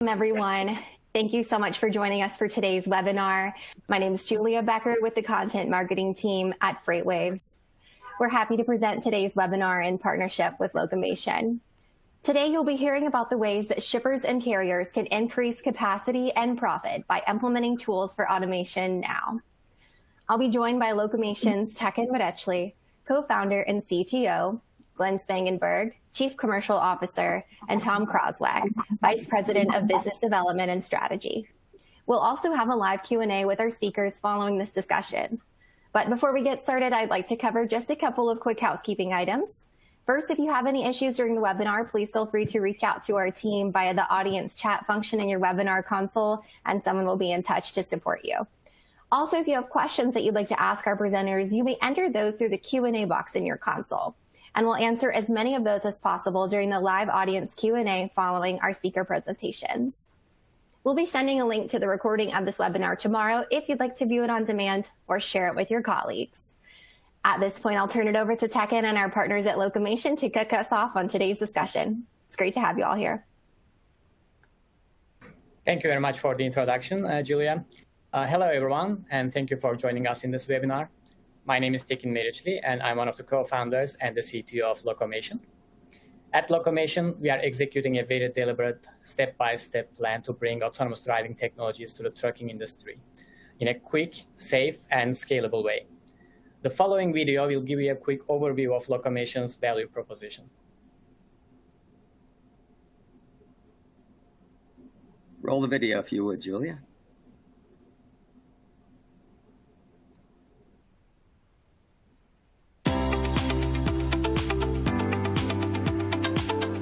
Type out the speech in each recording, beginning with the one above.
Everyone. Thank you so much for joining us for today's webinar. My name is Julia Becker with the content marketing team at FreightWaves. We're happy to present today's webinar in partnership with Locomation. Today, you'll be hearing about the ways that shippers and carriers can increase capacity and profit by implementing tools for automation now. I'll be joined by Locomation's Tekin Madechli, co-founder and CTO, Glenn Spangenberg, Chief Commercial Officer, and Tom Croswag, Vice President of Business Development and Strategy. We'll also have a live Q&A with our speakers following this discussion. But before we get started, I'd like to cover just a couple of quick housekeeping items. First, if you have any issues during the webinar, please feel free to reach out to our team via the audience chat function in your webinar console, and someone will be in touch to support you. Also, if you have questions that you'd like to ask our presenters, you may enter those through the Q&A box in your console, and we'll answer as many of those as possible during the live audience Q&A following our speaker presentations. We'll be sending a link to the recording of this webinar tomorrow if you'd like to view it on demand or share it with your colleagues. At this point, I'll turn it over to Tekin and our partners at Locomation to kick us off on today's discussion. It's great to have you all here. Thank you very much for the introduction, Julia. Hello, everyone, and thank you for joining us in this webinar. My name is Tekin Madechli, and I'm one of the co-founders and the CTO of Locomation. At Locomation, we are executing a very deliberate, step-by-step plan to bring autonomous driving technologies to the trucking industry in a quick, safe, and scalable way. The following video will give you a quick overview of Locomation's value proposition. Roll the video if you would, Julia.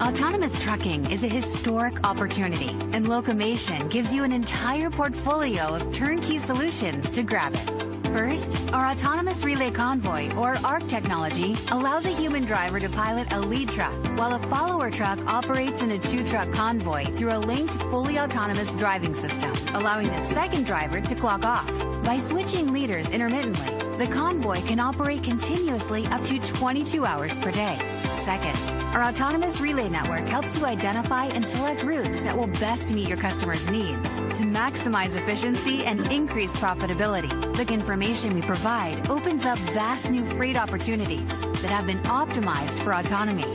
Autonomous trucking is a historic opportunity, and Locomation gives you an entire portfolio of turnkey solutions to grab it. First, our Autonomous Relay Convoy, or ARC technology, allows a human driver to pilot a lead truck, while a follower truck operates in a two-truck convoy through a linked, fully autonomous driving system, allowing the second driver to clock off. By switching leaders intermittently, the convoy can operate continuously up to 22 hours per day. Second, our autonomous relay network helps you identify and select routes that will best meet your customers' needs to maximize efficiency and increase profitability. The information we provide opens up vast new freight opportunities that have been optimized for autonomy.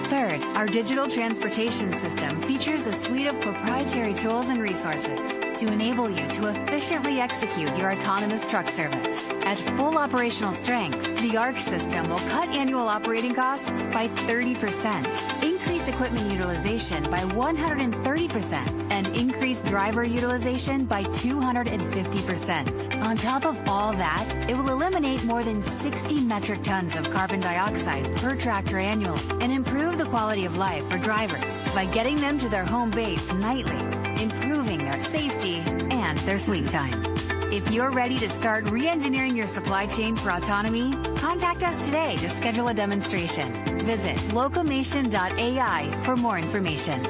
Third, our digital transportation system features a suite of proprietary tools and resources to enable you to efficiently execute your autonomous truck service. At full operational strength, the ARC system will cut annual operating costs by 30%, increase equipment utilization by 130%, and increase driver utilization by 250%. On top of all that, it will eliminate more than 60 metric tons of carbon dioxide per tractor annually and improve the quality of life for drivers by getting them to their home base nightly, improving their safety and their sleep time. If you're ready to start re-engineering your supply chain for autonomy, contact us today to schedule a demonstration. Visit locomation.ai for more information.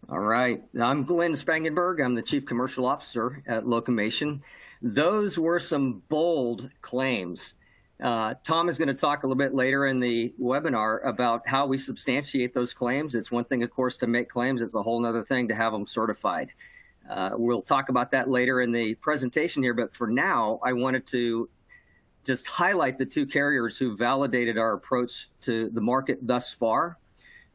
All right, I'm Glenn Spangenberg. I'm the Chief Commercial Officer at Locomation. Those were some bold claims. Tom is going to talk a little bit later in the webinar about how we substantiate those claims. It's one thing, of course, to make claims. It's a whole other thing to have them certified. We'll talk about that later in the presentation here, but for now, I wanted to just highlight the two carriers who validated our approach to the market thus far.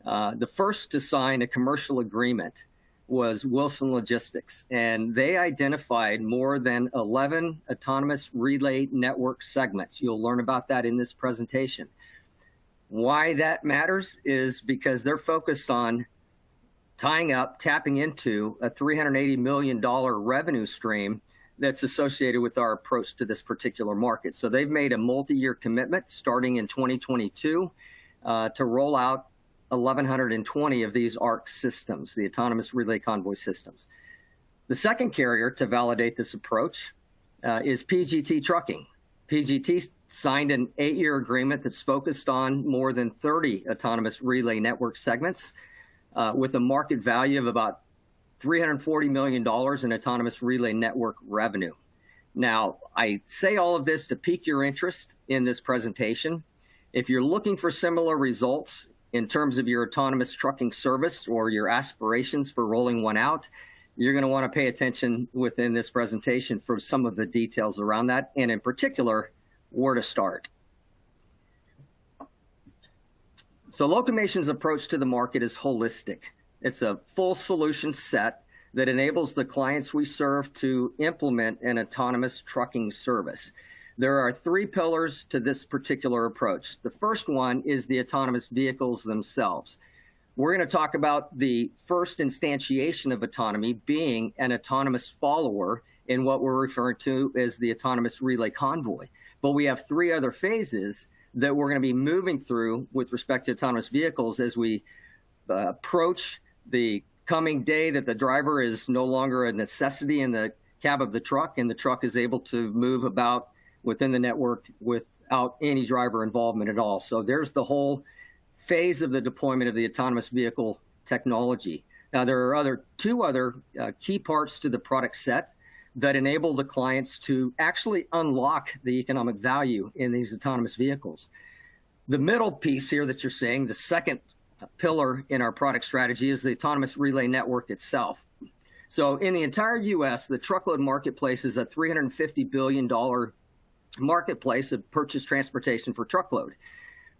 The first to sign a commercial agreement was Wilson Logistics, and they identified more than 11 autonomous relay network segments. You'll learn about that in this presentation. Why that matters is because they're focused on tapping into a $380 million revenue stream that's associated with our approach to this particular market. So they've made a multi-year commitment starting in 2022 to roll out 1,120 of these ARC systems, the Autonomous Relay Convoy systems. The second carrier to validate this approach is PGT Trucking. PGT signed an 8-year agreement that's focused on more than 30 autonomous relay network segments with a market value of about $340 million in autonomous relay network revenue. Now, I say all of this to pique your interest in this presentation If you're looking for similar results in terms of your autonomous trucking service or your aspirations for rolling one out, you're going to want to pay attention within this presentation for some of the details around that, and in particular, where to start. So Locomation's approach to the market is holistic. It's a full solution set that enables the clients we serve to implement an autonomous trucking service. There are 3 pillars to this particular approach. The first one is the autonomous vehicles themselves. We're going to talk about the first instantiation of autonomy being an autonomous follower in what we're referring to as the autonomous relay convoy. But we have 3 other phases that we're going to be moving through with respect to autonomous vehicles as we approach the coming day that the driver is no longer a necessity in the cab of the truck, and the truck is able to move about within the network without any driver involvement at all. So there's the whole phase of the deployment of the autonomous vehicle technology. Now, there are 2 other key parts to the product set that enable the clients to actually unlock the economic value in these autonomous vehicles. The middle piece here that you're seeing, the second pillar in our product strategy, is the autonomous relay network itself. So in the entire US, the truckload marketplace is a $350 billion marketplace of purchased transportation for truckload.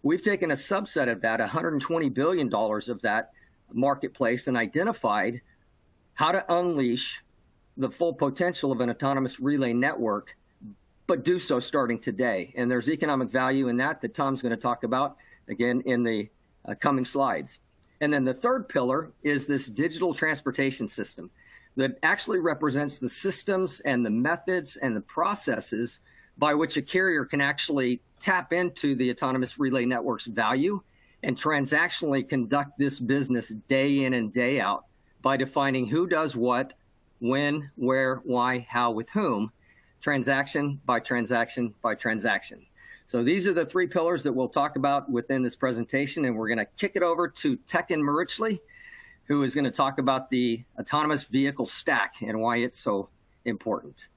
We've taken a subset of that, $120 billion of that marketplace, and identified how to unleash the full potential of an autonomous relay network, but do so starting today. And there's economic value in that Tom's going to talk about, again, in the coming slides. And then the third pillar is this digital transportation system that actually represents the systems and the methods and the processes by which a carrier can actually tap into the autonomous relay network's value and transactionally conduct this business day in and day out by defining who does what, when, where, why, how, with whom, transaction by transaction by transaction. So these are the 3 pillars that we'll talk about within this presentation, and we're going to kick it over to Tekin Merichli, who is going to talk about the autonomous vehicle stack and why it's so important.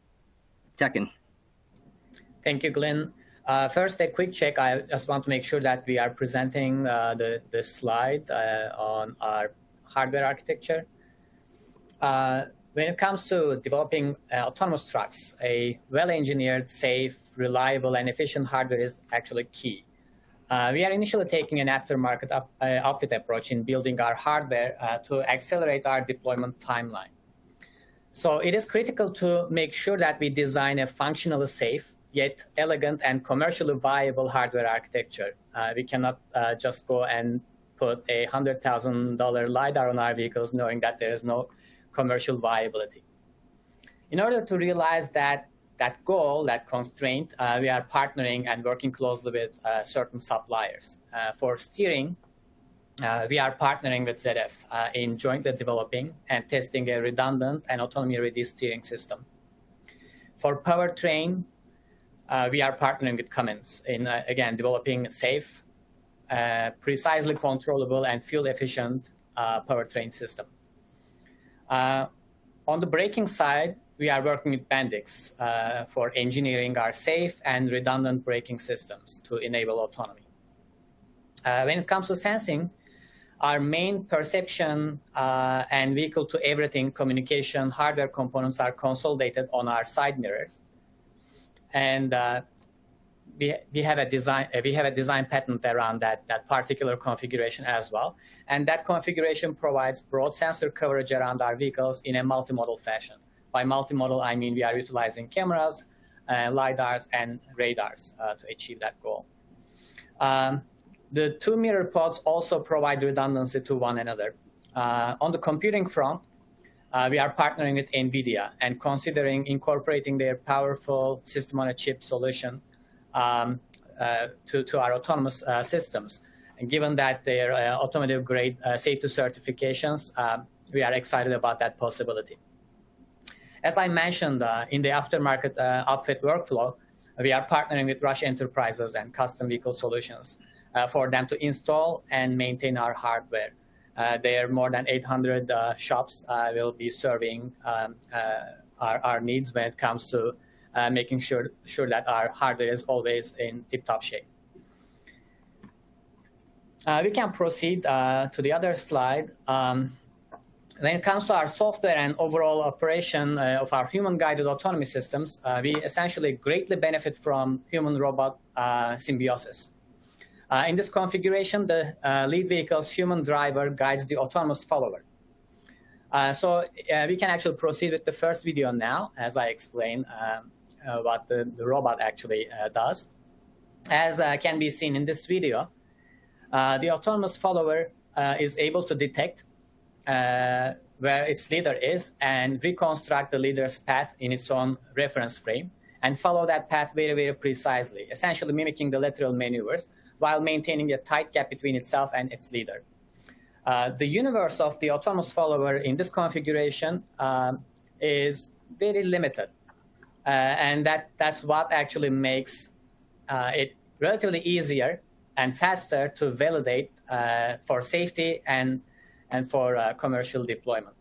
Tekin. Thank you, Glenn. First, a quick check. I just want to make sure that we are presenting the slide on our hardware architecture. When it comes to developing autonomous trucks, a well-engineered, safe, reliable, and efficient hardware is actually key. We are initially taking an aftermarket outfit approach in building our hardware to accelerate our deployment timeline. So it is critical to make sure that we design a functionally safe, yet elegant and commercially viable hardware architecture. We cannot just go and put a $100,000 LiDAR on our vehicles knowing that there is no commercial viability. In order to realize that goal, that constraint, we are partnering and working closely with certain suppliers. For steering, we are partnering with ZF in jointly developing and testing a redundant and autonomy-ready steering system. For powertrain, we are partnering with Cummins in, again, developing safe, precisely controllable, and fuel-efficient powertrain system. On the braking side, we are working with Bendix for engineering our safe and redundant braking systems to enable autonomy. When it comes to sensing, our main perception and vehicle-to-everything communication hardware components are consolidated on our side mirrors. And we have a design patent around that particular configuration as well. And that configuration provides broad sensor coverage around our vehicles in a multimodal fashion. By multimodal, I mean we are utilizing cameras, LiDARs, and radars to achieve that goal. The 2 mirror pods also provide redundancy to one another. On the computing front, we are partnering with NVIDIA and considering incorporating their powerful system-on-a-chip solution to our autonomous systems. And given that their automotive-grade safety certifications, we are excited about that possibility. As I mentioned, in the aftermarket outfit workflow, we are partnering with Rush Enterprises and Custom Vehicle Solutions for them to install and maintain our hardware. There are more than 800 shops will be serving our needs when it comes to making sure that our hardware is always in tip-top shape. We can proceed to the other slide. When it comes to our software and overall operation of our human-guided autonomy systems, we essentially greatly benefit from human-robot symbiosis. In this configuration, the lead vehicle's human driver guides the autonomous follower. So we can actually proceed with the first video now, as I explain what the robot actually does. As can be seen in this video, the autonomous follower is able to detect where its leader is and reconstruct the leader's path in its own reference frame and follow that path very, very precisely, essentially mimicking the lateral maneuvers while maintaining a tight gap between itself and its leader. The universe of the autonomous follower in this configuration is very limited. And that's what actually makes it relatively easier and faster to validate for safety and for commercial deployment.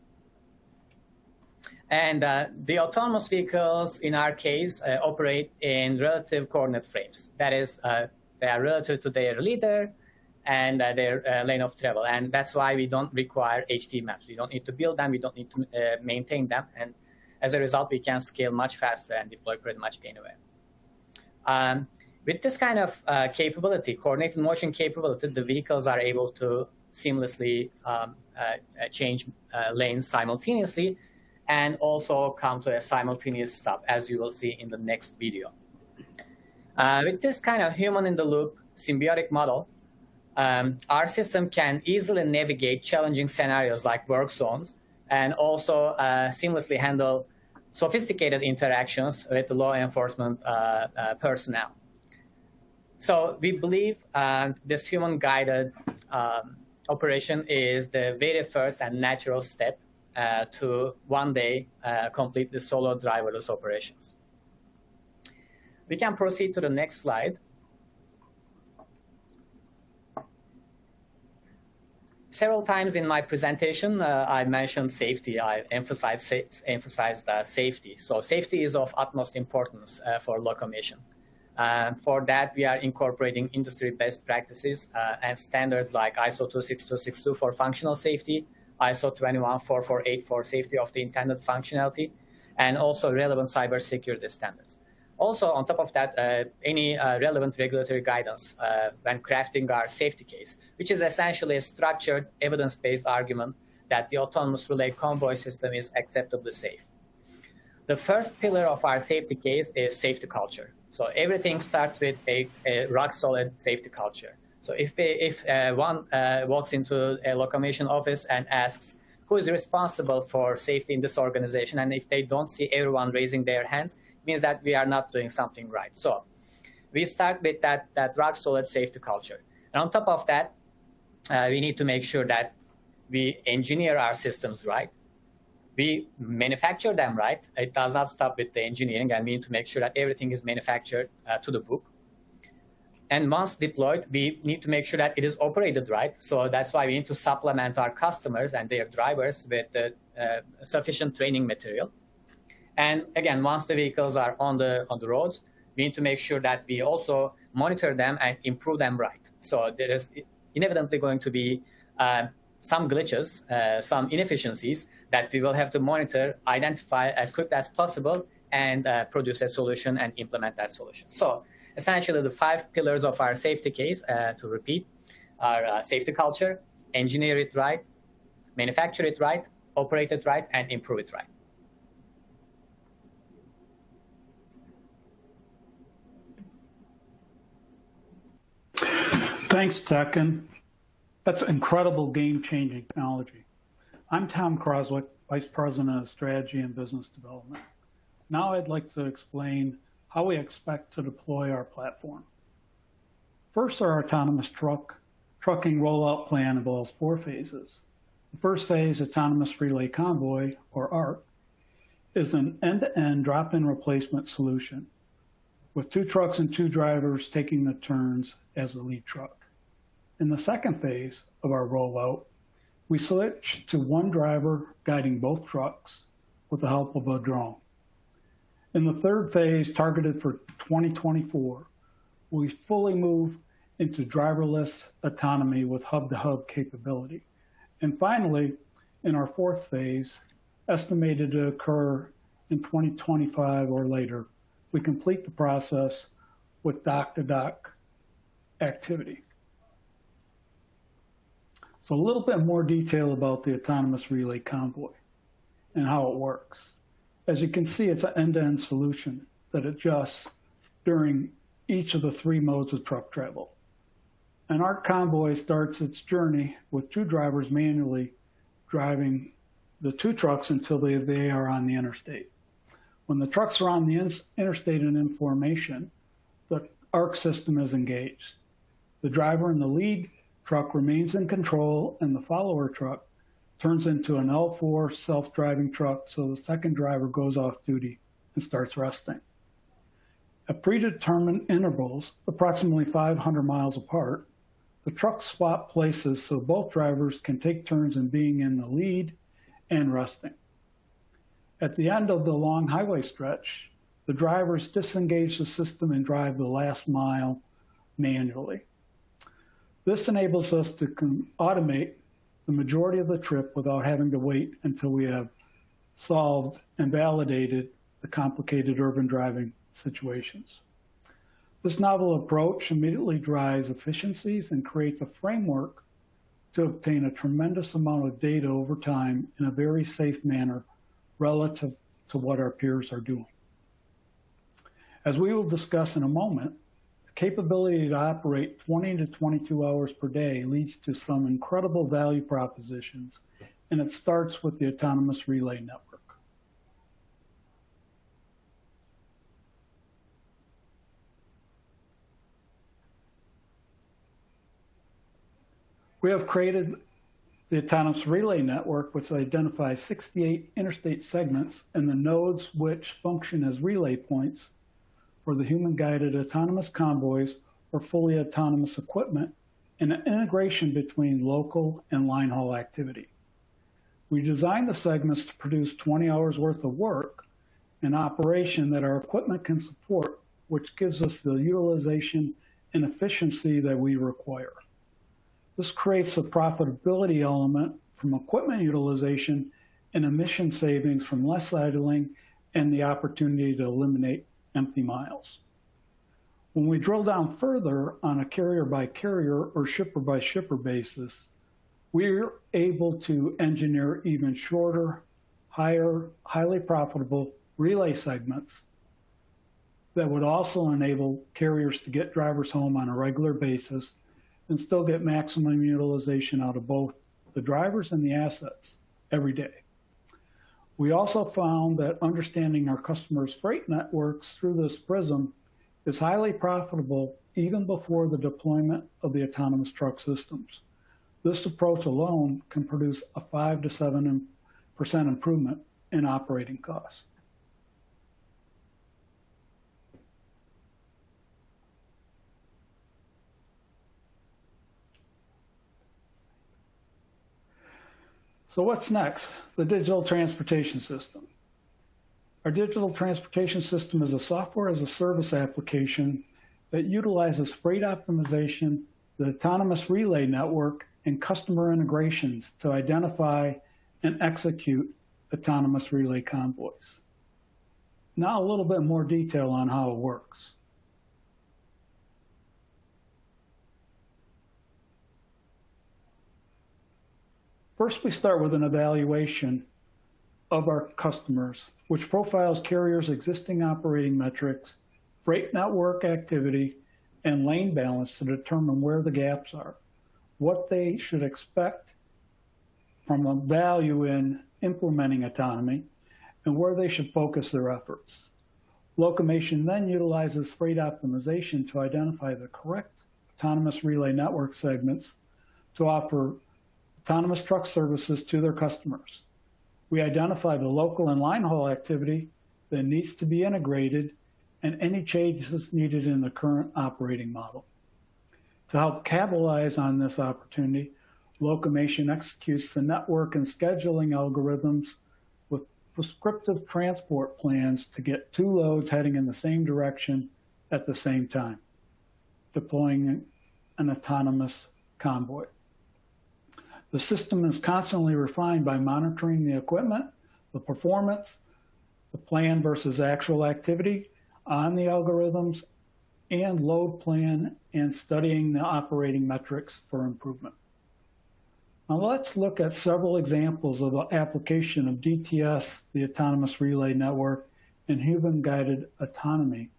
And the autonomous vehicles, in our case, operate in relative coordinate frames. That is, they are relative to their leader and their lane of travel. And that's why we don't require HD maps. We don't need to build them. We don't need to maintain them. And as a result, we can scale much faster and deploy pretty much anywhere. With this kind of capability, coordinated motion capability, the vehicles are able to seamlessly change lanes simultaneously and also come to a simultaneous stop, as you will see in the next video. With this kind of human-in-the-loop symbiotic model, our system can easily navigate challenging scenarios like work zones and also seamlessly handle sophisticated interactions with the law enforcement personnel. So we believe this human-guided operation is the very first and natural step to one day complete the solo driverless operations. We can proceed to the next slide. Several times in my presentation, I mentioned safety. I emphasized safety. So safety is of utmost importance for Locomation. For that, we are incorporating industry best practices and standards like ISO 26262 for functional safety, ISO 21448 for safety of the intended functionality, and also relevant cybersecurity standards. Also, on top of that, any relevant regulatory guidance when crafting our safety case, which is essentially a structured, evidence-based argument that the autonomous relay convoy system is acceptably safe. The first pillar of our safety case is safety culture. So everything starts with a rock-solid safety culture. So if one walks into a Locomation office and asks, who is responsible for safety in this organization, and if they don't see everyone raising their hands, it means that we are not doing something right. So we start with that rock-solid safety culture. And on top of that, we need to make sure that we engineer our systems right. We manufacture them right. It does not stop with the engineering, and we need to make sure that everything is manufactured to the book. And once deployed, we need to make sure that it is operated right. So that's why we need to supplement our customers and their drivers with sufficient training material. And again, once the vehicles are on the roads, we need to make sure that we also monitor them and improve them right. So there is inevitably going to be some glitches, some inefficiencies that we will have to monitor, identify as quickly as possible, and produce a solution and implement that solution. So essentially the 5 pillars of our safety case, to repeat, are safety culture, engineer it right, manufacture it right, operate it right, and improve it right. Thanks, Tekin. That's incredible game-changing technology. I'm Tom Croswick, Vice President of Strategy and Business Development. Now I'd like to explain how we expect to deploy our platform. First, our autonomous trucking rollout plan involves 4 phases. The first phase, Autonomous Relay Convoy, or ARC, is an end-to-end drop-in replacement solution with 2 trucks and 2 drivers taking the turns as the lead truck. In the second phase of our rollout, we switch to 1 driver guiding both trucks with the help of a drone. In the third phase, targeted for 2024, we fully move into driverless autonomy with hub-to-hub capability. And finally, in our fourth phase, estimated to occur in 2025 or later, we complete the process with dock-to-dock activity. So a little bit more detail about the autonomous relay convoy and how it works. As you can see, it's an end-to-end solution that adjusts during each of the three modes of truck travel. An ARC convoy starts its journey with two drivers manually driving the two trucks until they are on the interstate. When the trucks are on the interstate and in formation, the ARC system is engaged. The driver in the lead truck remains in control, and the follower truck turns into an L4 self-driving truck, so the second driver goes off duty and starts resting. At predetermined intervals, approximately 500 miles apart, the trucks swap places so both drivers can take turns in being in the lead and resting. At the end of the long highway stretch, the drivers disengage the system and drive the last mile manually. This enables us to automate the majority of the trip without having to wait until we have solved and validated the complicated urban driving situations. This novel approach immediately drives efficiencies and creates a framework to obtain a tremendous amount of data over time in a very safe manner relative to what our peers are doing. As we will discuss in a moment, the capability to operate 20 to 22 hours per day leads to some incredible value propositions, and it starts with the autonomous relay network. We have created the autonomous relay network, which identifies 68 interstate segments and the nodes which function as relay points for the human-guided autonomous convoys or fully autonomous equipment, and an integration between local and line haul activity. We designed the segments to produce 20 hours worth of work in operation that our equipment can support, which gives us the utilization and efficiency that we require. This creates a profitability element from equipment utilization and emission savings from less idling and the opportunity to eliminate empty miles. When we drill down further on a carrier by carrier or shipper by shipper basis, we're able to engineer even shorter, highly profitable relay segments that would also enable carriers to get drivers home on a regular basis and still get maximum utilization out of both the drivers and the assets every day. We also found that understanding our customers' freight networks through this prism is highly profitable even before the deployment of the autonomous truck systems. This approach alone can produce a 5 to 7% improvement in operating costs. So what's next? The digital transportation system. Our digital transportation system is a software as a service application that utilizes freight optimization, the autonomous relay network, and customer integrations to identify and execute autonomous relay convoys. Now a little bit more detail on how it works. First, we start with an evaluation of our customers, which profiles carriers' existing operating metrics, freight network activity, and lane balance to determine where the gaps are, what they should expect from a value in implementing autonomy, and where they should focus their efforts. Locomation then utilizes freight optimization to identify the correct autonomous relay network segments to offer autonomous truck services to their customers. We identify the local and line haul activity that needs to be integrated and any changes needed in the current operating model. To help capitalize on this opportunity, Locomation executes the network and scheduling algorithms with prescriptive transport plans to get two loads heading in the same direction at the same time, deploying an autonomous convoy. The system is constantly refined by monitoring the equipment, the performance, the plan versus actual activity on the algorithms, and load plan, and studying the operating metrics for improvement. Now let's look at several examples of the application of DTS, the Autonomous Relay Network, and human-guided autonomy,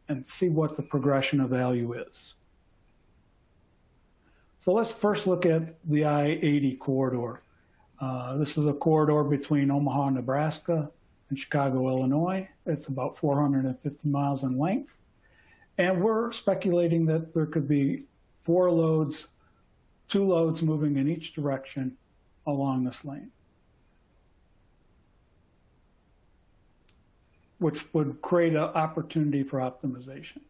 and see what the progression of value is. So let's first look at the I-80 corridor. This is a corridor between Omaha, Nebraska, and Chicago, Illinois. It's about 450 miles in length. And we're speculating that there could be 4 loads, 2 loads moving in each direction along this lane, which would create an opportunity for optimization.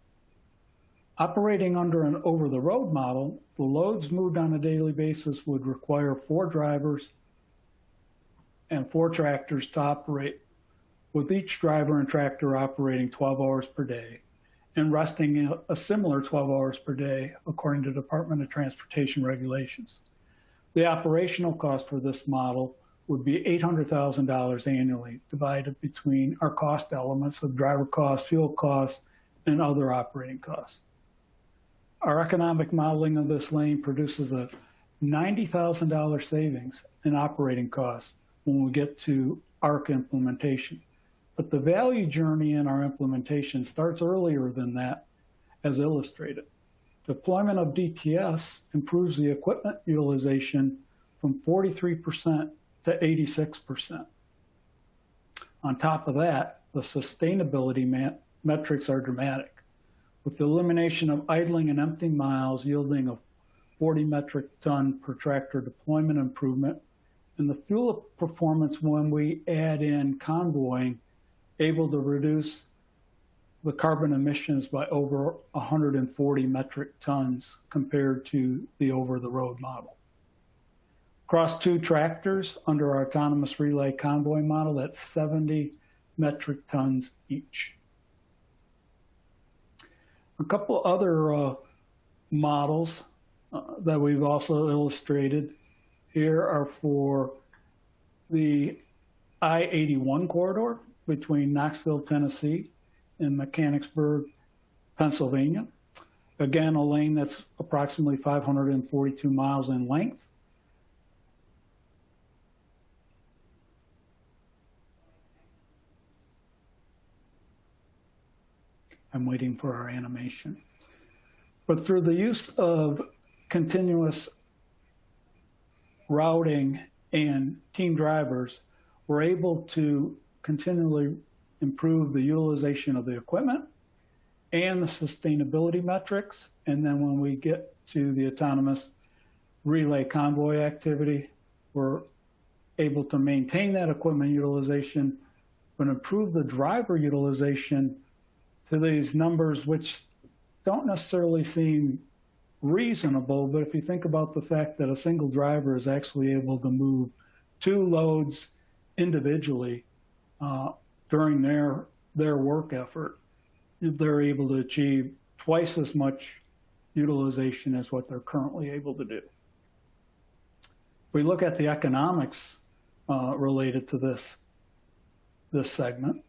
Operating under an over-the-road model, the loads moved on a daily basis would require 4 drivers and 4 tractors to operate, with each driver and tractor operating 12 hours per day and resting a similar 12 hours per day, according to Department of Transportation regulations. The operational cost for this model would be $800,000 annually, divided between our cost elements of driver costs, fuel costs, and other operating costs. Our economic modeling of this lane produces a $90,000 savings in operating costs when we get to ARC implementation. But the value journey in our implementation starts earlier than that, as illustrated. Deployment of DTS improves the equipment utilization from 43% to 86%. On top of that, the sustainability metrics are dramatic, with the elimination of idling and empty miles yielding a 40 metric ton per tractor deployment improvement, and the fuel performance when we add in convoying able to reduce the carbon emissions by over 140 metric tons compared to the over-the-road model. Across 2 tractors under our autonomous relay convoy model, that's 70 metric tons each. A couple other models that we've also illustrated here are for the I-81 corridor between Knoxville, Tennessee, and Mechanicsburg, Pennsylvania. Again, a lane that's approximately 542 miles in length. I'm waiting for our animation. But through the use of continuous routing and team drivers, we're able to continually improve the utilization of the equipment and the sustainability metrics. And then when we get to the autonomous relay convoy activity, we're able to maintain that equipment utilization, but improve the driver utilization to these numbers, which don't necessarily seem reasonable. But if you think about the fact that a single driver is actually able to move 2 loads individually during their work effort, they're able to achieve twice as much utilization as what they're currently able to do. If we look at the economics related to this segment,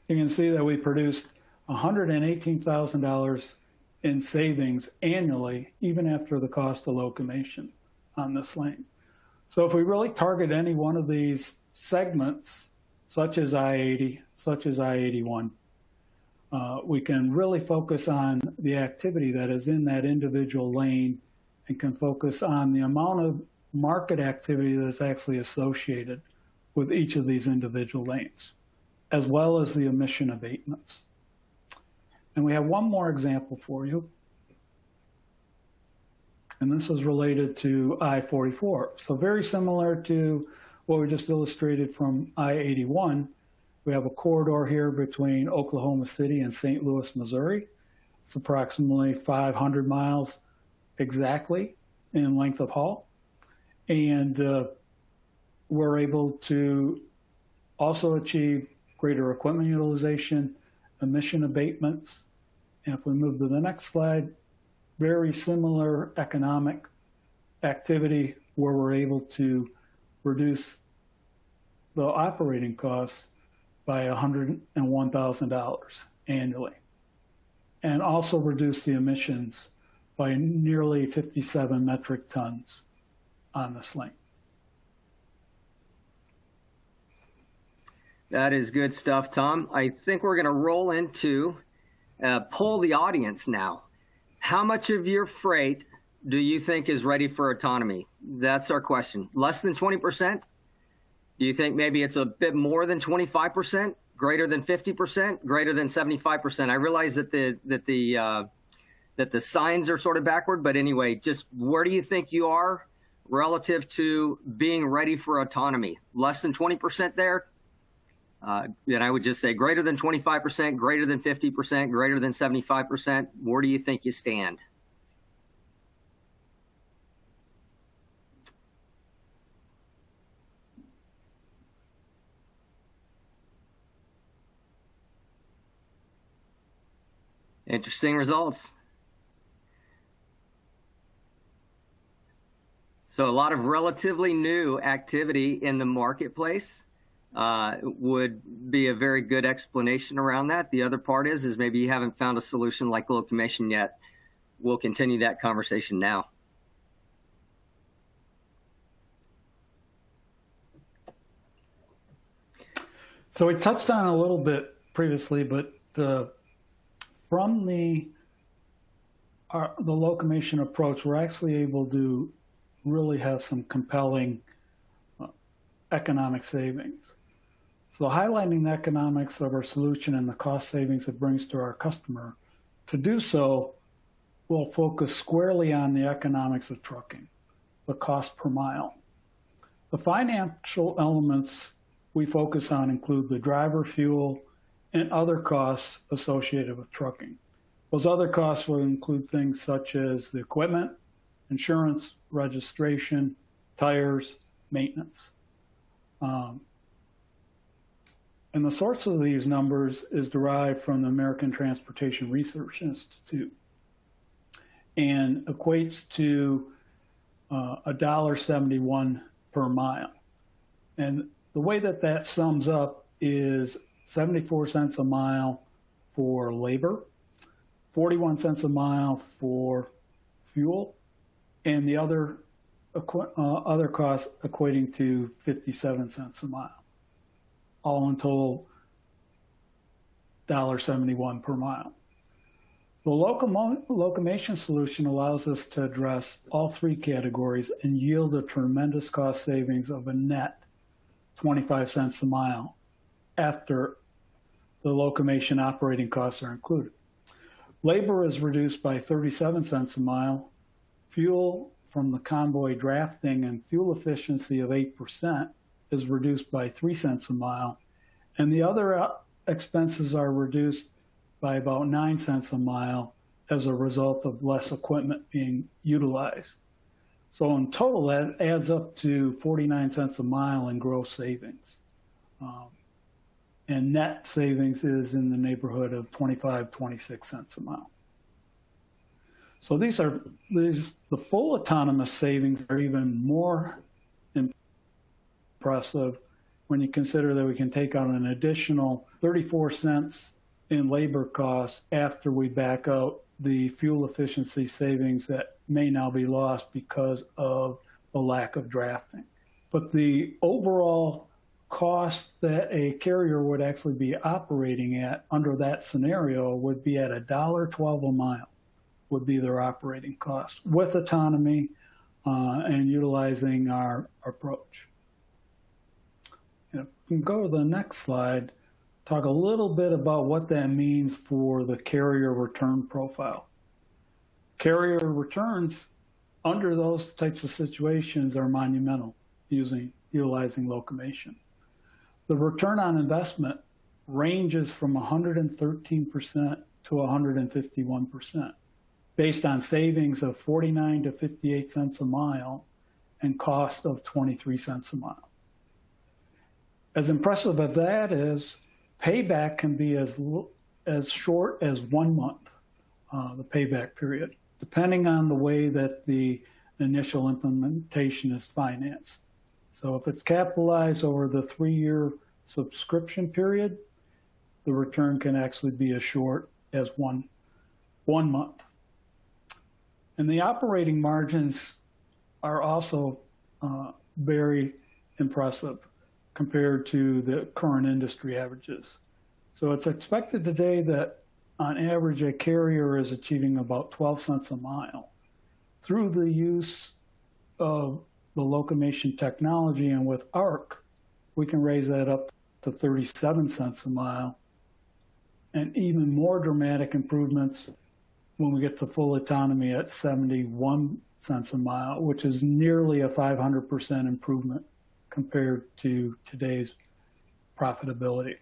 you can see that we produced $118,000 in savings annually, even after the cost of locomation on this lane. So if we really target any one of these segments, such as I-80, such as I-81, we can really focus on the activity that is in that individual lane and can focus on the amount of market activity that's actually associated with each of these individual lanes, as well as the emission abatements. And we have one more example for you. And this is related to I-44. So very similar to what we just illustrated from I-81, we have a corridor here between Oklahoma City and St. Louis, Missouri. It's approximately 500 miles exactly in length of haul. And we're able to also achieve greater equipment utilization, emission abatements, And if we move to the next slide, very similar economic activity where we're able to reduce the operating costs by $101,000 annually, and also reduce the emissions by nearly 57 metric tons on this link. That is good stuff, Tom. I think we're going to roll into poll the audience now. How much of your freight do you think is ready for autonomy? That's our question. Less than 20%? Do you think maybe it's a bit more than 25%? Greater than 50%? Greater than 75%? I realize that the signs are sort of backward, but anyway, just where do you think you are relative to being ready for autonomy? Less than 20% there? Then I would just say greater than 25%, greater than 50%, greater than 75%. Where do you think you stand? Interesting results. So a lot of relatively new activity in the marketplace would be a very good explanation around that. The other part is maybe you haven't found a solution like Locomation yet. We'll continue that conversation now. So we touched on it a little bit previously, but from the Locomation approach, we're actually able to really have some compelling economic savings. So highlighting the economics of our solution and the cost savings it brings to our customer, to do so, we'll focus squarely on the economics of trucking, the cost per mile. The financial elements we focus on include the driver, fuel, and other costs associated with trucking. Those other costs will include things such as the equipment, insurance, registration, tires, maintenance. And the source of these numbers is derived from the American Transportation Research Institute and equates to $1.71 per mile. And the way that sums up is 74 cents a mile for labor, 41 cents a mile for fuel, and the other costs equating to 57 cents a mile. All in total, $1.71 per mile. The Locomation solution allows us to address all three categories and yield a tremendous cost savings of a net 25 cents a mile after the Locomation operating costs are included. Labor is reduced by 37 cents a mile. Fuel from the convoy drafting and fuel efficiency of 8% is reduced by 3 cents a mile, and the other expenses are reduced by about 9 cents a mile as a result of less equipment being utilized. So in total, that adds up to 49 cents a mile in gross savings. And net savings is in the neighborhood of 25, 26 cents a mile. So the full autonomous savings are even more impressive when you consider that we can take out an additional 34 cents in labor costs after we back out the fuel efficiency savings that may now be lost because of the lack of drafting. But the overall cost that a carrier would actually be operating at under that scenario would be at $1.12 a mile would be their operating cost with autonomy and utilizing our approach. If we can go to the next slide, talk a little bit about what that means for the carrier return profile. Carrier returns under those types of situations are monumental utilizing Locomation. The return on investment ranges from 113% to 151% based on savings of 49 to 58 cents a mile and cost of 23 cents a mile. As impressive as that is, payback can be as short as 1 month the payback period, depending on the way that the initial implementation is financed. So if it's capitalized over the 3-year subscription period, the return can actually be as short as one month. And the operating margins are also very impressive compared to the current industry averages. So it's expected today that on average a carrier is achieving about 12 cents a mile. Through the use of the Locomation technology and with ARC, we can raise that up to 37 cents a mile, and even more dramatic improvements when we get to full autonomy at 71 cents a mile, which is nearly a 500% improvement compared to today's profitability.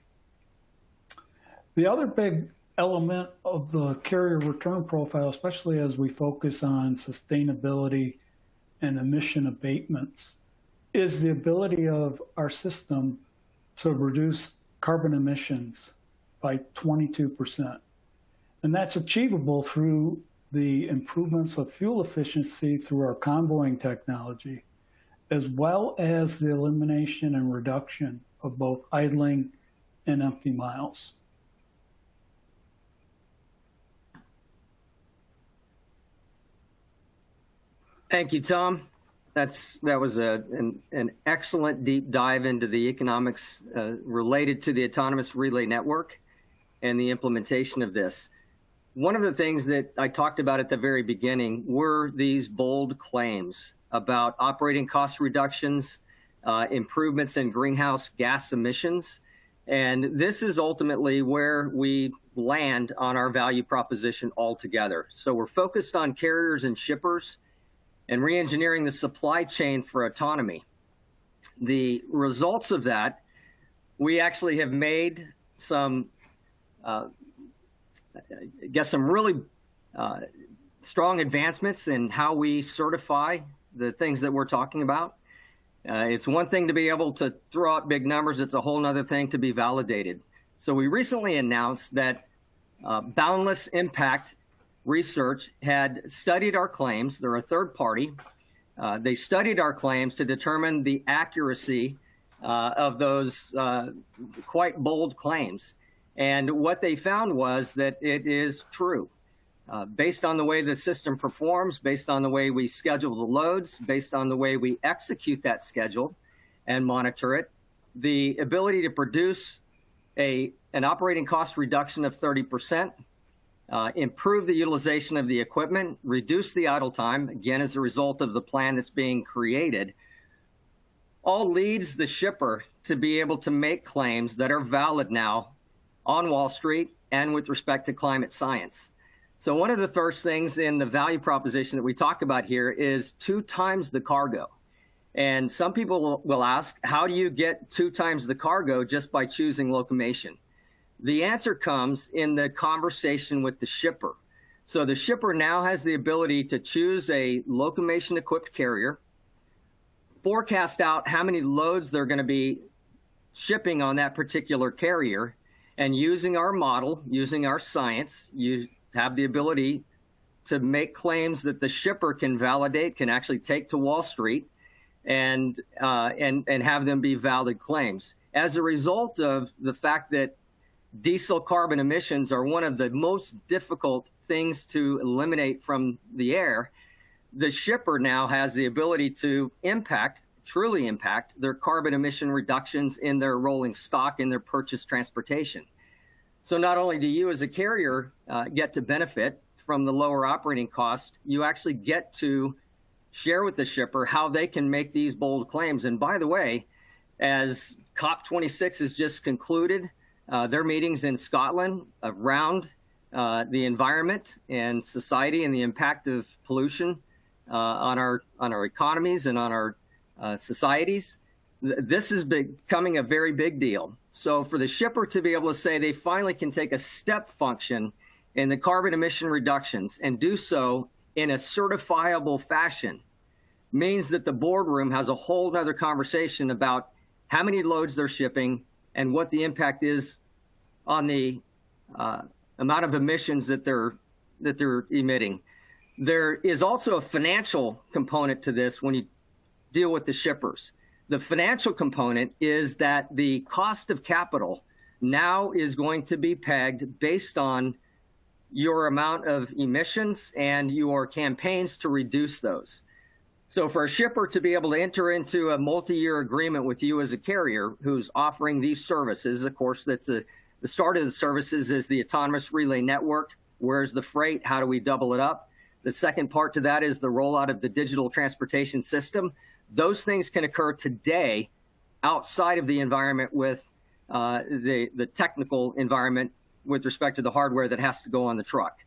The other big element of the carrier return profile, especially as we focus on sustainability and emission abatements, is the ability of our system to reduce carbon emissions by 22%. And that's achievable through the improvements of fuel efficiency through our convoying technology, as well as the elimination and reduction of both idling and empty miles. Thank you, Tom. That was an excellent deep dive into the economics related to the autonomous relay network and the implementation of this. One of the things that I talked about at the very beginning were these bold claims about operating cost reductions, improvements in greenhouse gas emissions. And this is ultimately where we land on our value proposition altogether. So we're focused on carriers and shippers and re-engineering the supply chain for autonomy. The results of that, we actually have made some really strong advancements in how we certify the things that we're talking about. It's one thing to be able to throw out big numbers. It's a whole other thing to be validated. So we recently announced that Boundless Impact Research had studied our claims. They're a third party. They studied our claims to determine the accuracy of those quite bold claims. And what they found was that it is true. Based on the way the system performs, based on the way we schedule the loads, based on the way we execute that schedule and monitor it, the ability to produce an operating cost reduction of 30%, improve the utilization of the equipment, reduce the idle time, again, as a result of the plan that's being created, all leads the shipper to be able to make claims that are valid now on Wall Street and with respect to climate science. So one of the first things in the value proposition that we talk about here is 2 times the cargo. And some people will ask, how do you get 2 times the cargo just by choosing Locomation? The answer comes in the conversation with the shipper. So the shipper now has the ability to choose a Locomation-equipped carrier, forecast out how many loads they're going to be shipping on that particular carrier, and using our model, using our science, you have the ability to make claims that the shipper can validate, can actually take to Wall Street, and have them be valid claims. As a result of the fact that diesel carbon emissions are one of the most difficult things to eliminate from the air, the shipper now has the ability to truly impact their carbon emission reductions in their rolling stock, in their purchase transportation. So not only do you as a carrier get to benefit from the lower operating cost, you actually get to share with the shipper how they can make these bold claims. And by the way, as COP26 has just concluded, their meetings in Scotland around the environment and society and the impact of pollution on our economies and on our societies, this is becoming a very big deal. So for the shipper to be able to say they finally can take a step function in the carbon emission reductions and do so in a certifiable fashion means that the boardroom has a whole other conversation about how many loads they're shipping and what the impact is on the amount of emissions that they're that they're emitting. There is also a financial component to this when you deal with the shippers. The financial component is that the cost of capital now is going to be pegged based on your amount of emissions and your campaigns to reduce those. So for a shipper to be able to enter into a multi-year agreement with you as a carrier who's offering these services, of course, the start of the services is the autonomous relay network. Where's the freight? How do we double it up? The second part to that is the rollout of the digital transportation system. Those things can occur today outside of the environment with the technical environment with respect to the hardware that has to go on the truck.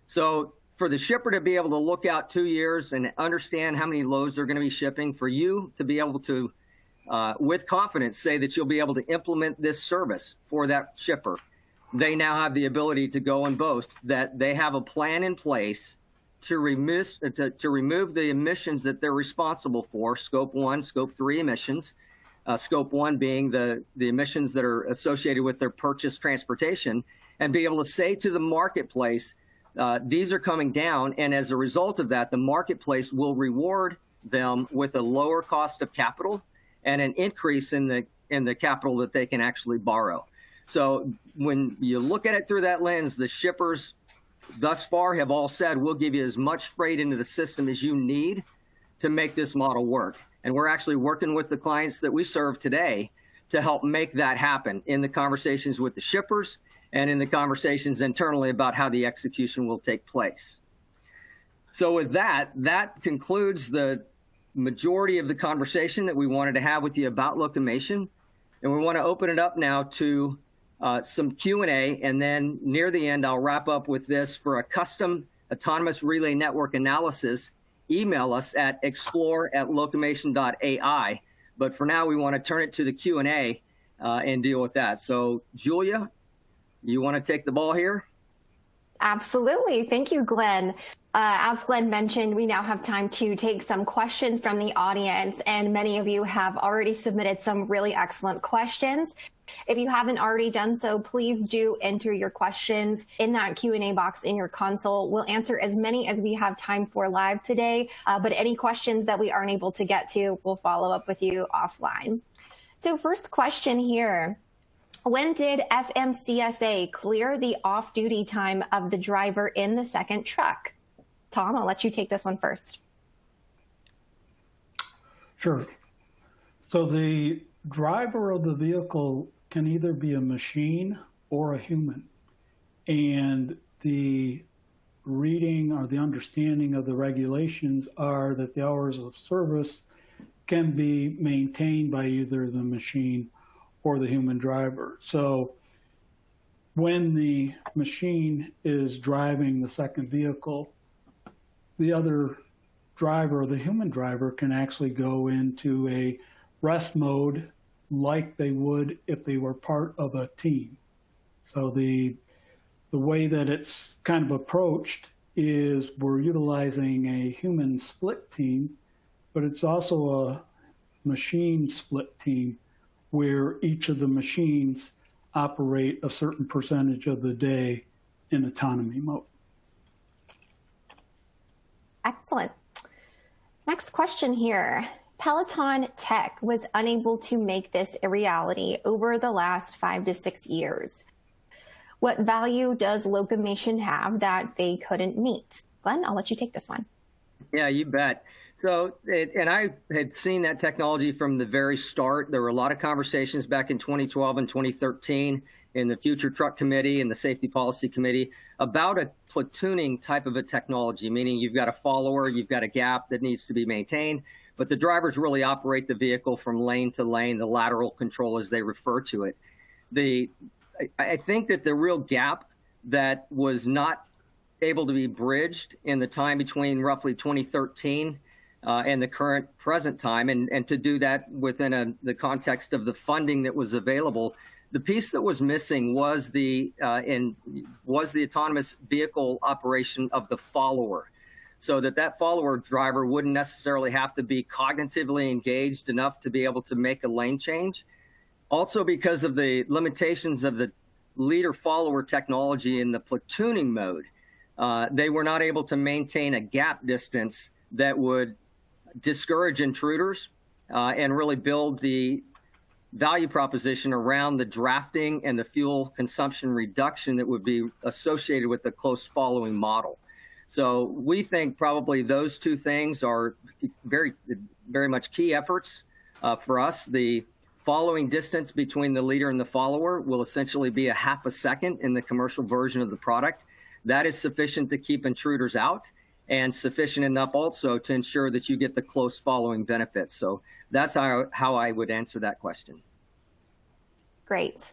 So for the shipper to be able to look out 2 years and understand how many loads they're going to be shipping, for you to be able to, with confidence, say that you'll be able to implement this service for that shipper, they now have the ability to go and boast that they have a plan in place to remove the emissions that they're responsible for, Scope 1, Scope 3 emissions, Scope 1 being the emissions that are associated with their purchased transportation, and be able to say to the marketplace, these are coming down, and as a result of that, the marketplace will reward them with a lower cost of capital and an increase in the capital that they can actually borrow. So when you look at it through that lens, the shippers thus far have all said, we'll give you as much freight into the system as you need to make this model work. And we're actually working with the clients that we serve today to help make that happen in the conversations with the shippers and in the conversations internally about how the execution will take place. So with that concludes the majority of the conversation that we wanted to have with you about Locomation. And we want to open it up now to some Q&A, and then near the end, I'll wrap up with this. For a custom autonomous relay network analysis, email us at explore@locomation.ai. But for now, we want to turn it to the Q&A and deal with that. So Julia, you want to take the ball here? Absolutely. Thank you, Glenn. As Glenn mentioned, we now have time to take some questions from the audience, and many of you have already submitted some really excellent questions. If you haven't already done so, please do enter your questions in that Q&A box in your console. We'll answer as many as we have time for live today, but any questions that we aren't able to get to, we'll follow up with you offline. So first question here. When did FMCSA clear the off-duty time of the driver in the second truck? Tom, I'll let you take this one first. Sure. So the driver of the vehicle can either be a machine or a human. And the reading or the understanding of the regulations are that the hours of service can be maintained by either the machine or the human driver. So when the machine is driving the second vehicle, the other driver, the human driver, can actually go into a rest mode like they would if they were part of a team. So the way that it's kind of approached is we're utilizing a human split team, but it's also a machine split team where each of the machines operate a certain percentage of the day in autonomy mode. Excellent. Next question here. Peloton Tech was unable to make this a reality over the last 5 to 6 years. What value does Locomation have that they couldn't meet? Glenn, I'll let you take this one. Yeah, you bet. So, and I had seen that technology from the very start. There were a lot of conversations back in 2012 and 2013 in the Future Truck Committee and the Safety Policy Committee about a platooning type of a technology, meaning you've got a follower, you've got a gap that needs to be maintained, but the drivers really operate the vehicle from lane to lane, the lateral control as they refer to it. I think that the real gap that was not able to be bridged in the time between roughly 2013 and the current present time, and to do that within the context of the funding that was available, the piece that was missing was the autonomous vehicle operation of the follower, so that follower driver wouldn't necessarily have to be cognitively engaged enough to be able to make a lane change. Also, because of the limitations of the leader-follower technology in the platooning mode, they were not able to maintain a gap distance that would discourage intruders and really build the value proposition around the drafting and the fuel consumption reduction that would be associated with the close following model. So we think probably those two things are very, very much key efforts for us. The following distance between the leader and the follower will essentially be a half a second in the commercial version of the product. That is sufficient to keep intruders out and sufficient enough also to ensure that you get the close following benefits. So that's how I would answer that question. Great.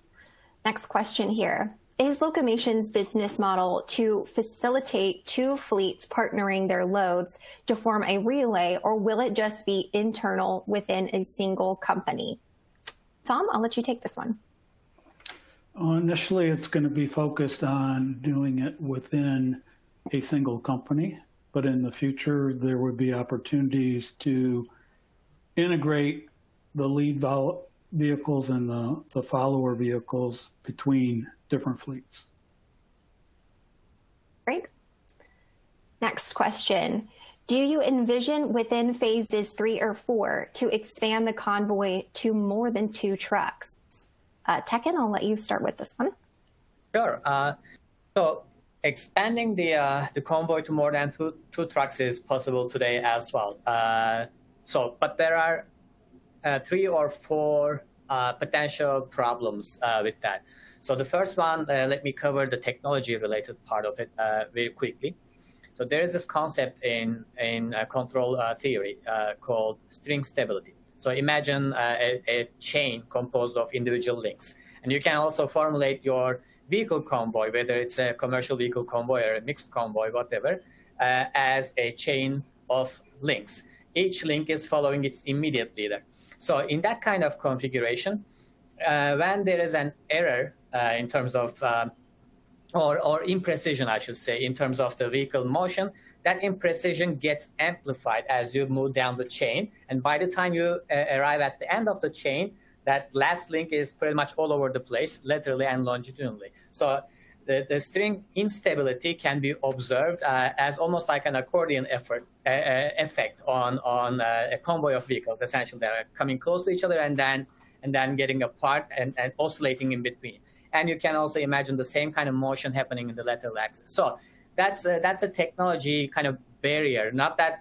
Next question here. Is Locomation's business model to facilitate two fleets partnering their loads to form a relay, or will it just be internal within a single company? Tom, I'll let you take this one. Initially, it's going to be focused on doing it within a single company, but in the future, there would be opportunities to integrate the lead vehicles and the follower vehicles between different fleets. Great. Next question. Do you envision within phases 3 or 4 to expand the convoy to more than 2 trucks? Tekken, I'll let you start with this one. Sure. So expanding the convoy to more than two trucks is possible today as well. But there are 3 or 4 potential problems with that. So the first one, let me cover the technology-related part of it very quickly. So there is this concept in control theory called string stability. So imagine a chain composed of individual links. And you can also formulate your vehicle convoy, whether it's a commercial vehicle convoy or a mixed convoy, whatever, as a chain of links. Each link is following its immediate leader. So in that kind of configuration, when there is an error in terms of, or imprecision, I should say, in terms of the vehicle motion, that imprecision gets amplified as you move down the chain. And by the time you arrive at the end of the chain, that last link is pretty much all over the place, laterally and longitudinally. So the string instability can be observed as almost like an accordion effect on a convoy of vehicles. Essentially, they're coming close to each other and then getting apart and oscillating in between. And you can also imagine the same kind of motion happening in the lateral axis. So that's a technology kind of barrier. Not that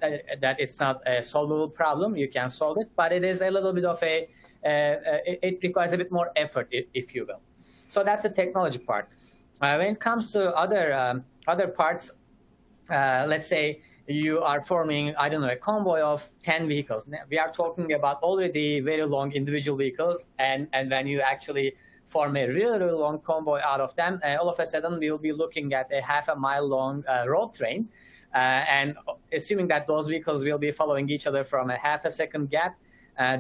it's not a solvable problem. You can solve it, but it is a little bit of it requires a bit more effort, if you will. So that's the technology part. When it comes to other parts, let's say you are forming, I don't know, a convoy of 10 vehicles. We are talking about already very long individual vehicles, and when you actually form a really, really long convoy out of them, all of a sudden we will be looking at a half-a-mile long road train, and assuming that those vehicles will be following each other from a half-a-second gap,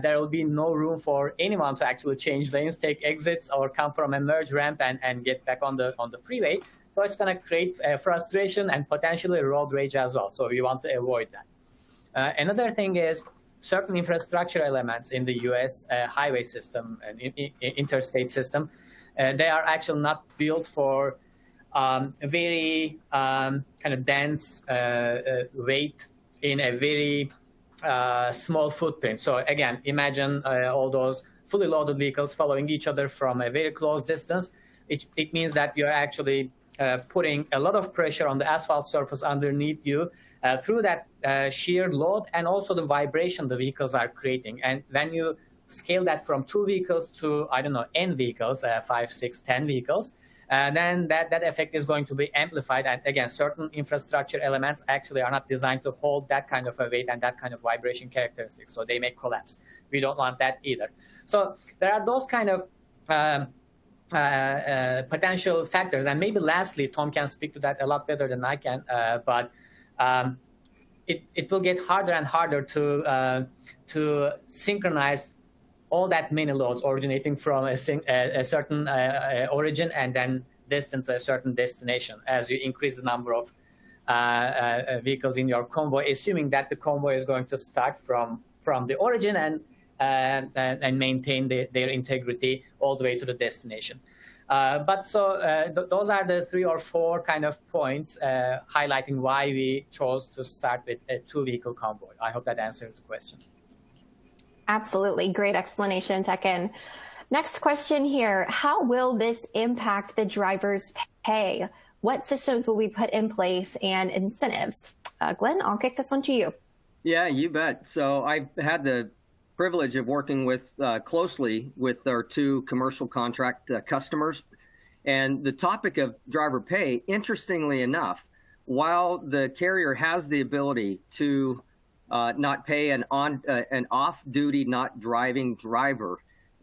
there will be no room for anyone to actually change lanes, take exits, or come from a merge ramp and get back on the freeway. So it's going to create frustration and potentially road rage as well. So we want to avoid that. Another thing is certain infrastructure elements in the U.S. Highway system and interstate system, they are actually not built for very kind of dense weight in a very small footprint. So again, imagine all those fully loaded vehicles following each other from a very close distance. It means that you're actually putting a lot of pressure on the asphalt surface underneath you through that sheer load and also the vibration the vehicles are creating. And when you scale that from 2 vehicles to, I don't know, N vehicles, 5, 6, 10 vehicles, then that effect is going to be amplified. And again, certain infrastructure elements actually are not designed to hold that kind of a weight and that kind of vibration characteristics. So they may collapse. We don't want that either. So there are those kind of potential factors. And maybe lastly, Tom can speak to that a lot better than I can, but it will get harder and harder to synchronize all that many loads originating from a certain origin and then destined to a certain destination as you increase the number of vehicles in your convoy, assuming that the convoy is going to start from the origin and maintain their integrity all the way to the destination. Those are the 3 or 4 kind of points highlighting why we chose to start with a 2-vehicle convoy. I hope that answers the question. Absolutely. Great explanation, Tekin. Next question here. How will this impact the driver's pay? What systems will we put in place and incentives? Glenn, I'll kick this one to you. Yeah, you bet. So I've had the privilege of working with closely with our 2 commercial contract customers. And the topic of driver pay, interestingly enough, while the carrier has the ability to not pay an off-duty, not driving driver,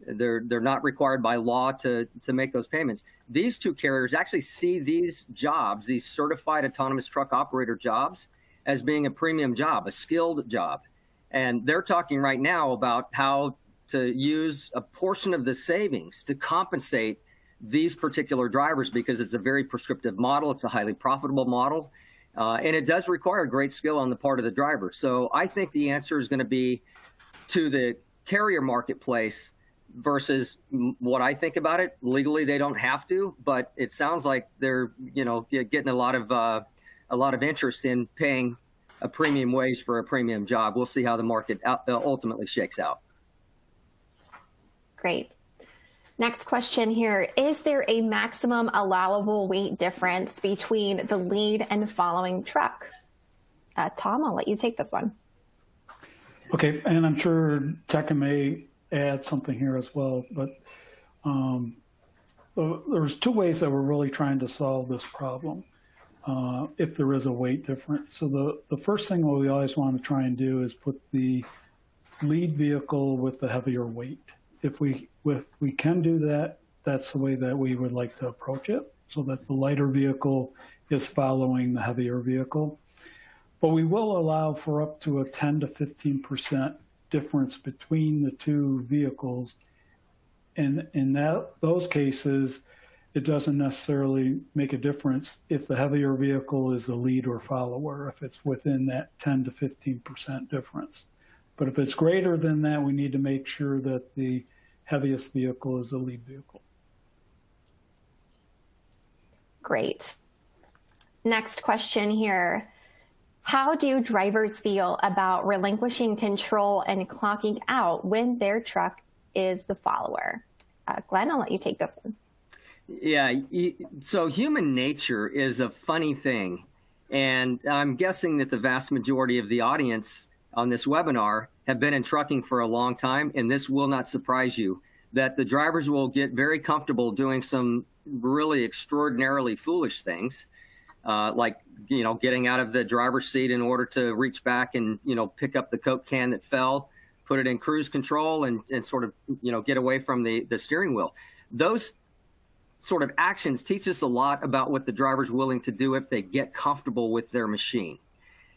they're not required by law to make those payments. These 2 carriers actually see these jobs, these certified autonomous truck operator jobs, as being a premium job, a skilled job. And they're talking right now about how to use a portion of the savings to compensate these particular drivers, because it's a very prescriptive model. It's a highly profitable model. And it does require great skill on the part of the driver. So I think the answer is going to be to the carrier marketplace versus what I think about it. Legally, they don't have to, but it sounds like they're, getting a lot of interest in paying a premium wage for a premium job. We'll see how the market ultimately shakes out. Great. Next question here. Is there a maximum allowable weight difference between the lead and following truck? Tom, I'll let you take this one. Okay, and I'm sure Tekin may add something here as well, but there's 2 ways that we're really trying to solve this problem if there is a weight difference. So the first thing we always want to try and do is put the lead vehicle with the heavier weight. If we can do that, that's the way that we would like to approach it, so that the lighter vehicle is following the heavier vehicle. But we will allow for up to a 10 to 15% difference between the 2 vehicles. And in those cases, it doesn't necessarily make a difference if the heavier vehicle is the lead or follower, if it's within that 10 to 15% difference. But if it's greater than that, we need to make sure that the heaviest vehicle is the lead vehicle. Great. Next question here. How do drivers feel about relinquishing control and clocking out when their truck is the follower? Glenn, I'll let you take this one. Yeah, so human nature is a funny thing. And I'm guessing that the vast majority of the audience on this webinar have been in trucking for a long time, and this will not surprise you, that the drivers will get very comfortable doing some really extraordinarily foolish things, like, getting out of the driver's seat in order to reach back and, pick up the Coke can that fell, put it in cruise control and sort of, get away from the steering wheel. Those sort of actions teach us a lot about what the driver's willing to do if they get comfortable with their machine.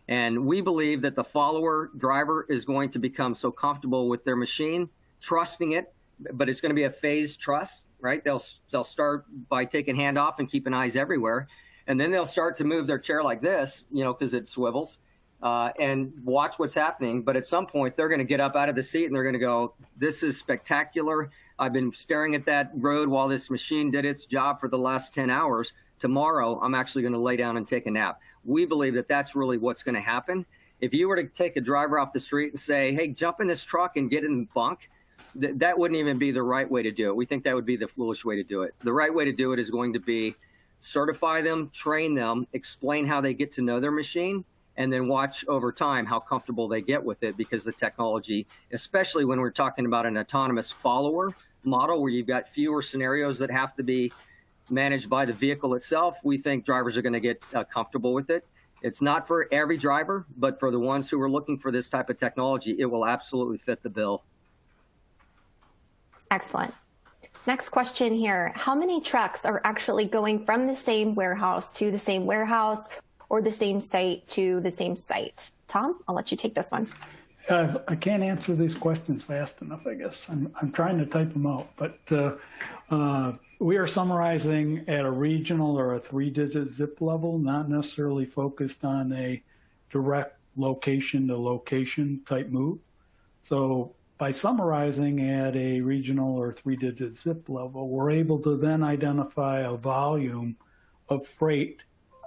And we believe that the follower driver is going to become so comfortable with their machine, trusting it, but it's going to be a phased trust, right? They'll start by taking hand off and keeping eyes everywhere. And then they'll start to move their chair like this, because it swivels, and watch what's happening. But at some point, they're going to get up out of the seat and they're going to go, this is spectacular. I've been staring at that road while this machine did its job for the last 10 hours. Tomorrow, I'm actually going to lay down and take a nap. We believe that that's really what's going to happen. If you were to take a driver off the street and say, hey, jump in this truck and get in the bunk, that wouldn't even be the right way to do it. We think that would be the foolish way to do it. The right way to do it is going to be certify them, train them, explain how they get to know their machine, and then watch over time how comfortable they get with it, because the technology, especially when we're talking about an autonomous follower model where you've got fewer scenarios that have to be managed by the vehicle itself, we think drivers are going to get comfortable with it. It's not for every driver, but for the ones who are looking for this type of technology, it will absolutely fit the bill. Excellent. Next question here. How many trucks are actually going from the same warehouse to the same warehouse, or the same site to the same site? Tom, I'll let you take this one. I can't answer these questions fast enough, I guess. I'm trying to type them out, but we are summarizing at a regional or a 3-digit zip level, not necessarily focused on a direct location to location type move. So by summarizing at a regional or 3-digit zip level, we're able to then identify a volume of freight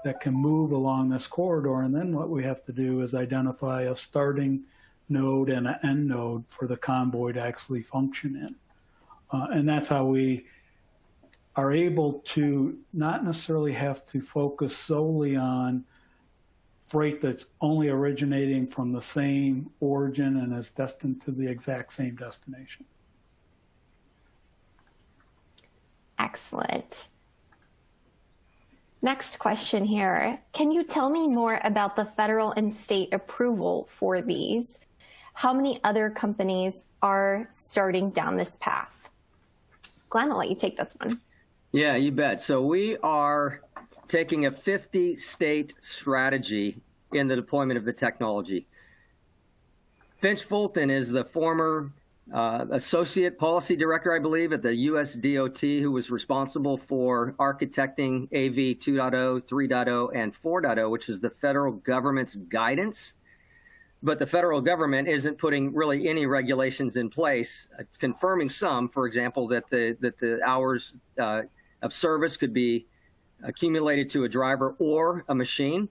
that can move along this corridor. And then what we have to do is identify a starting node and an end node for the convoy to actually function in. And that's how we are able to not necessarily have to focus solely on freight that's only originating from the same origin and is destined to the exact same destination. Excellent. Next question here. Can you tell me more about the federal and state approval for these? How many other companies are starting down this path? Glenn, I'll let you take this one. Yeah, you bet. So we are taking a 50-state strategy in the deployment of the technology. Finch Fulton is the former associate policy director, I believe, at the US DOT, who was responsible for architecting AV 2.0, 3.0, and 4.0, which is the federal government's guidance. But the federal government isn't putting really any regulations in place. It's confirming some, for example, that the hours of service could be accumulated to a driver or a machine.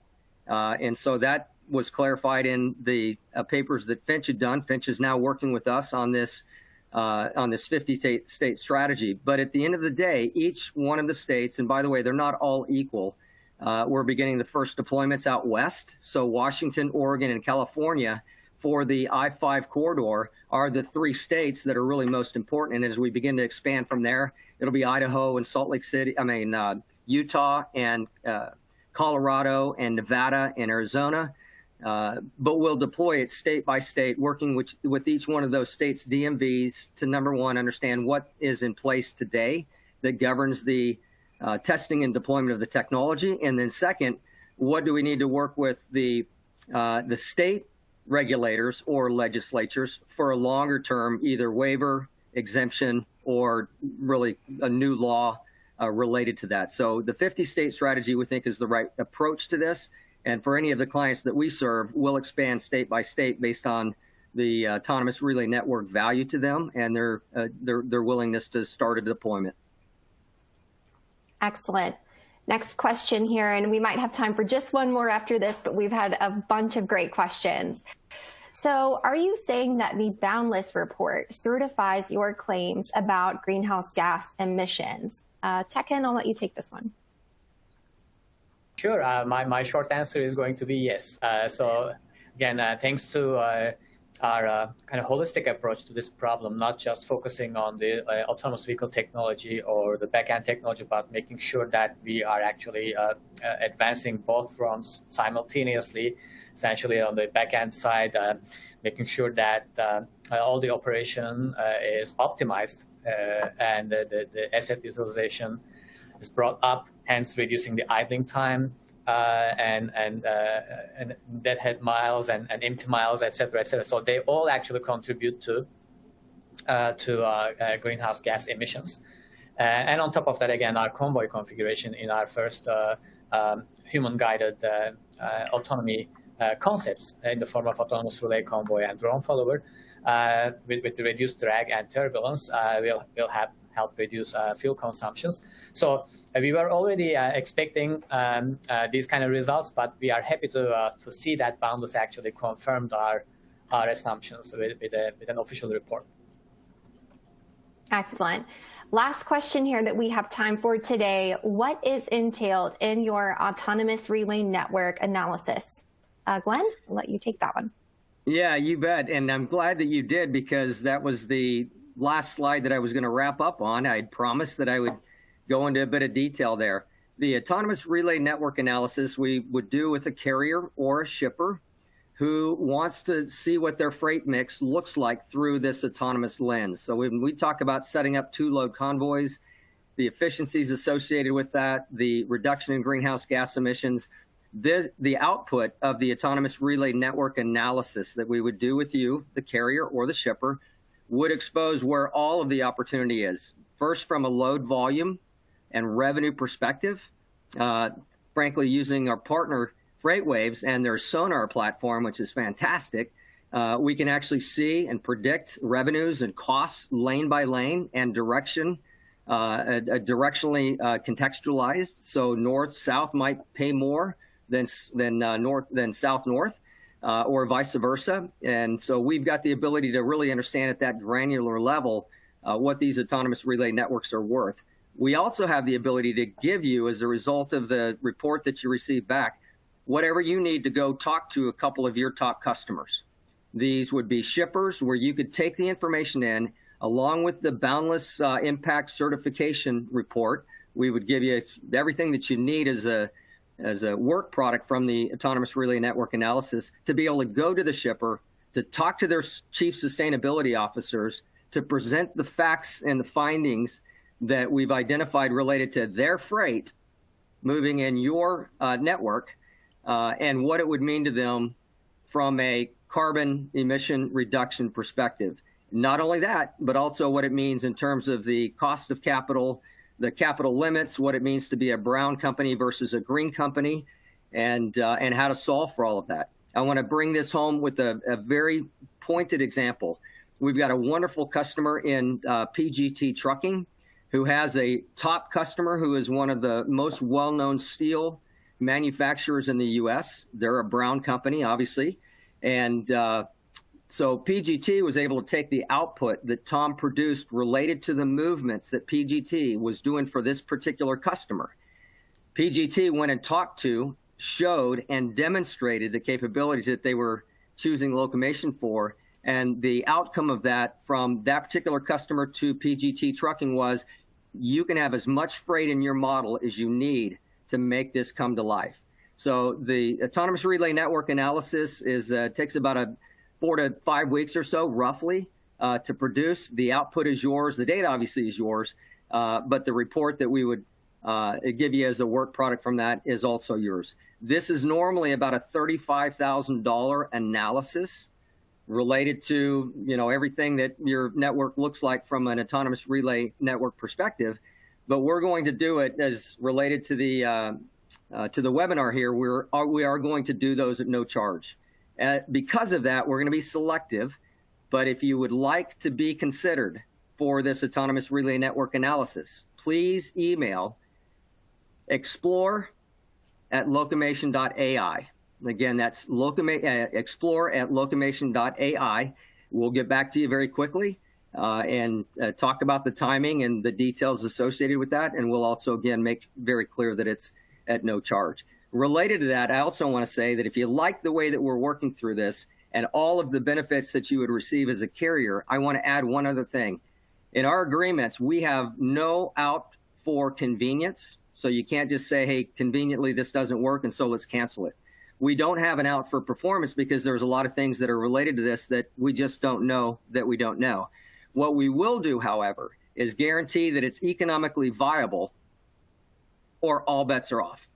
And so that was clarified in the papers that Finch had done. Finch is now working with us on this 50-state strategy. But at the end of the day, each one of the states, and by the way, they're not all equal. We're beginning the first deployments out west. So Washington, Oregon, and California for the I-5 corridor are the 3 states that are really most important. And as we begin to expand from there, it'll be Idaho and Salt Lake City, Utah and Colorado and Nevada and Arizona. But we'll deploy it state by state, working with each one of those states' DMVs to, number one, understand what is in place today that governs the testing and deployment of the technology. And then second, what do we need to work with the state regulators or legislatures for a longer term, either waiver, exemption, or really a new law related to that. So the 50-state strategy, we think, is the right approach to this. And for any of the clients that we serve, we'll expand state by state based on the autonomous relay network value to them and their willingness to start a deployment. Excellent. Next question here, and we might have time for just one more after this, but we've had a bunch of great questions. So are you saying that the Boundless report certifies your claims about greenhouse gas emissions? Tekin, I'll let you take this one. Sure. My short answer is going to be yes. So again, thanks to our kind of holistic approach to this problem, not just focusing on the autonomous vehicle technology or the back-end technology, but making sure that we are actually advancing both fronts simultaneously, essentially on the back-end side, making sure that all the operation is optimized and the asset utilization is brought up, hence reducing the idling time and deadhead miles and empty miles, et cetera, et cetera. So they all actually contribute to greenhouse gas emissions. And on top of that, again, our convoy configuration in our first human-guided autonomy concepts in the form of autonomous relay convoy and drone follower, with the reduced drag and turbulence, will help reduce fuel consumptions. So we were already expecting these kind of results, but we are happy to see that Boundless actually confirmed our assumptions with an official report. Excellent. Last question here that we have time for today. What is entailed in your autonomous relay network analysis? Glenn, I'll let you take that one. Yeah, you bet. And I'm glad that you did, because that was the last slide that I was going to wrap up on. I had promised that I would go into a bit of detail there. The autonomous relay network analysis we would do with a carrier or a shipper who wants to see what their freight mix looks like through this autonomous lens. So when we talk about setting up 2-load convoys, the efficiencies associated with that, the reduction in greenhouse gas emissions, the output of the autonomous relay network analysis that we would do with you, the carrier or the shipper, would expose where all of the opportunity is. First, from a load volume and revenue perspective, frankly, using our partner FreightWaves and their sonar platform, which is fantastic, We can actually see and predict revenues and costs lane by lane and directionally contextualized. So north-south might pay more than south-north, or vice versa. And so we've got the ability to really understand at that granular level what these autonomous relay networks are worth. We also have the ability to give you, as a result of the report that you receive back, whatever you need to go talk to a couple of your top customers. These would be shippers where you could take the information in along with the boundless impact certification report. We would give you everything that you need as a work product from the autonomous relay network analysis to be able to go to the shipper, to talk to their chief sustainability officers, to present the facts and the findings that we've identified related to their freight moving in your network, and what it would mean to them from a carbon emission reduction perspective. Not only that, but also what it means in terms of the cost of capital, the capital limits, what it means to be a brown company versus a green company, and how to solve for all of that. I want to bring this home with a very pointed example. We've got a wonderful customer in PGT Trucking who has a top customer who is one of the most well-known steel manufacturers in the U.S. They're a brown company, obviously. And so PGT was able to take the output that Tom produced related to the movements that PGT was doing for this particular customer. PGT went and talked to, showed, and demonstrated the capabilities that they were choosing Locomation for. And the outcome of that from that particular customer to PGT Trucking was, you can have as much freight in your model as you need to make this come to life. So the autonomous relay network analysis takes about 4 to 5 weeks or so, roughly, to produce. The output is yours. The data obviously is yours, but the report that we would give you as a work product from that is also yours. This is normally about a $35,000 analysis related to everything that your network looks like from an autonomous relay network perspective. But we're going to do it as related to the webinar here. We are going to do those at no charge. Because of that, we're going to be selective. But if you would like to be considered for this autonomous relay network analysis, please email explore@locomation.ai. Again, that's explore@locomation.ai. We'll get back to you very quickly and talk about the timing and the details associated with that. And we'll also, again, make very clear that it's at no charge. Related to that, I also want to say that if you like the way that we're working through this and all of the benefits that you would receive as a carrier, I want to add one other thing. In our agreements, we have no out for convenience. So you can't just say, hey, conveniently, this doesn't work, and so let's cancel it. We don't have an out for performance because there's a lot of things that are related to this that we just don't know that we don't know. What we will do, however, is guarantee that it's economically viable or all bets are off.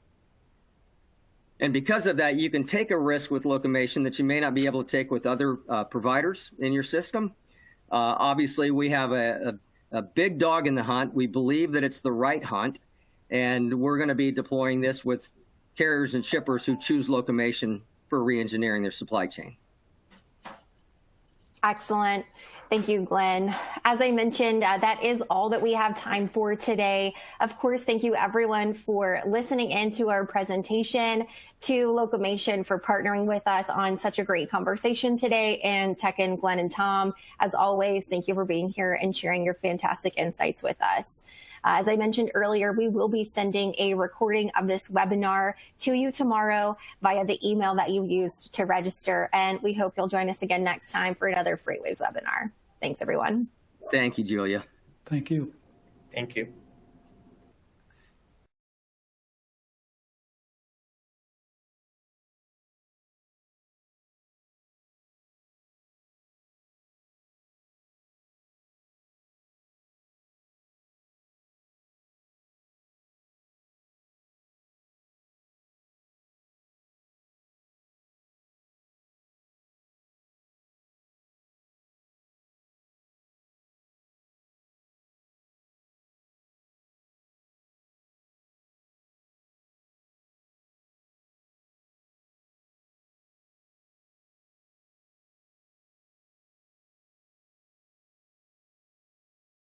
And because of that, you can take a risk with Locomation that you may not be able to take with other providers in your system. Obviously, we have a big dog in the hunt. We believe that it's the right hunt, and we're going to be deploying this with carriers and shippers who choose Locomation for re-engineering their supply chain. Excellent. Thank you, Glenn. As I mentioned, that is all that we have time for today. Of course, thank you everyone for listening in to our presentation, to Locomation for partnering with us on such a great conversation today, and Tekin, Glenn, and Tom, as always, thank you for being here and sharing your fantastic insights with us. As I mentioned earlier, we will be sending a recording of this webinar to you tomorrow via the email that you used to register, and we hope you'll join us again next time for another FreightWaves webinar. Thanks, everyone. Thank you, Julia. Thank you. Thank you.